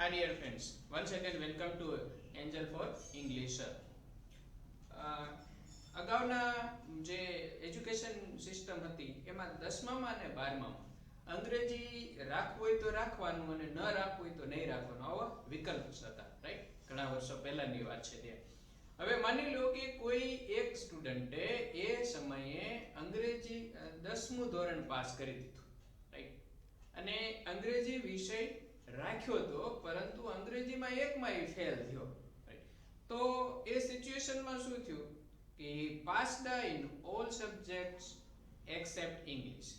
Hi dear friends, once again welcome to Angel for English. અગાઉના જે education system હતી એમાં 10મામાં અને 12મામાં અંગ્રેજી રાખવું હોય તો રાખવાનું અને ન રાખવું હોય તો નહીં રાખવાનું આવા વિકલ્પ હતા, રાઈટ? ઘણા વર્ષો પહેલાની વાત છે તે. હવે માની લો કે કોઈ એક સ્ટુડન્ટે એ સમયે અંગ્રેજી 10મું ધોરણ પાસ કરી દીધું, રાઈટ? અને અંગ્રેજી વિષય રાખ્યો તો પરંતુ અંગ્રેજીમાં એકમાં એ ફેલ થયો, તો એ સિચ્યુએશનમાં શું થયું કે passed in all subjects except English,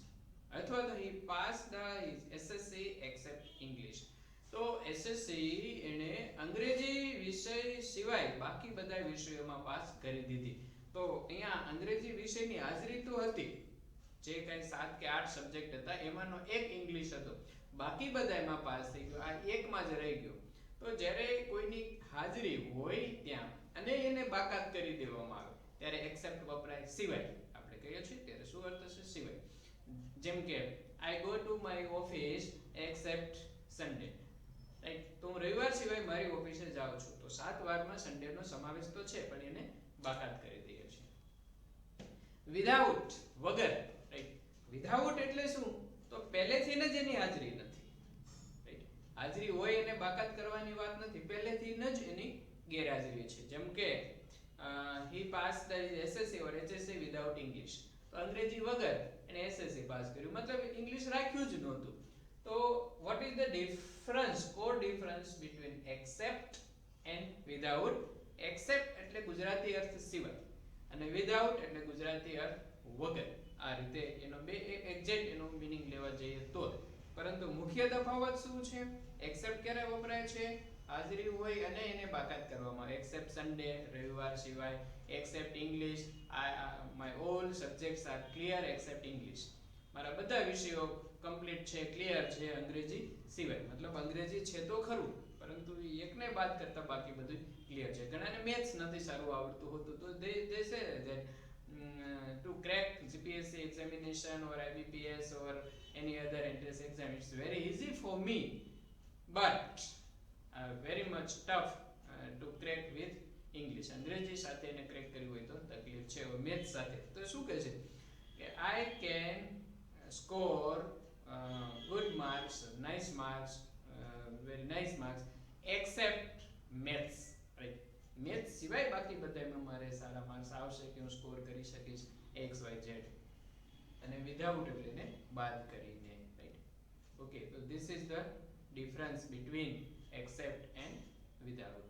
અથવા તો he passed his SSC except English. તો એસએસસી એને અંગ્રેજી વિષય સિવાય બાકી બધા વિષયોમાં પાસ કરી દીધી. તો અહીંયા અંગ્રેજી વિષયની હાજરી તો હતી, જે કઈ 7 કે 8 સબ્જેક્ટ હતા એમાંનો એક ઇંગ્લિશ હતો, બાકી બધામાં પાસ થઈ ગયો, આ એકમાં જ રહી ગયો. તો જ્યારે કોઈની હાજરી હોય ત્યાં અને એને બાકાત કરી દેવામાં આવે ત્યારે એક્સેપ્ટ વપરાય, સિવાય આપણે કહીએ છીએ ત્યારે શું અર્થ છે? સિવાય. જેમ કે I go to my office accept Sunday, right? તો હું રવિવાર સિવાય મારી ઓફિસે જાઉં છું. તો 7 વારમાં સન્ડેનો સમાવેશ તો છે પણ એને બાકાત કરી દઈએ છીએ. વિધાઉટ, વગર, રાઈટ? વિધાઉટ એટલે શું? તો પહેલેથી જ એની હાજરી નથી, રાઈટ? હાજરી હોય એને બાકાત કરવાની વાત નથી, પહેલેથી જ એની ગેરહાજરી છે. જેમ કે he passed the SSC or HSC without English. તો અંગ્રેજી વગર એને એસએસસી પાસ કર્યું, મતલબ ઇંગ્લિશ રાખ્યું જ નહોતું. તો what is the difference, core difference between accept and without? accept એટલે ગુજરાતી અર્થ સિવાય અને without એટલે ગુજરાતી અર્થ વગર. આ રીતે એનો બે એક્ઝેક્ટ એનો મીનિંગ લેવા જઈએ તો, પરંતુ મુખ્ય તફાવત શું છે? એક્સેપ્ટ ક્યારે વપરાય છે? હાજરી હોય અને એને બાકાત કરવામાં આવે. એક્સેપ્ટ સન્ડે, રવિવાર સિવાય. Except English, my all subjects are clear except English, મારા બધા વિષયો કમ્પ્લીટ છે, ક્લિયર છે અંગ્રેજી સિવાય. મતલબ અંગ્રેજી છે તો ખરું, પરંતુ એકને બાદ કરતા બાકી બધું ક્લિયર છે. ઘણાને મેથ્સ નથી સારું આવડતું હોતું, તો they say that to crack GPSC examination or IBPS or any other entrance exam, it's very easy for me, but very much tough to crack with English. અંગ્રેજી સાથે એને ક્રેક કરવી હોય તો તકલીફ છે. મેથ્સ સાથે તો શું કહે છે કે I can score good marks, nice marks, very nice marks except maths, right? Maths સિવાય બાકી બધામાં મારે સારા માર્ક્સ આવશે કે હું સ્કોર કરી શકીશ XYZ. અને વિધાઉટ એટલે એને બાદ કરીને, રાઈટ? ઓકે, તો this is the difference between accept and without.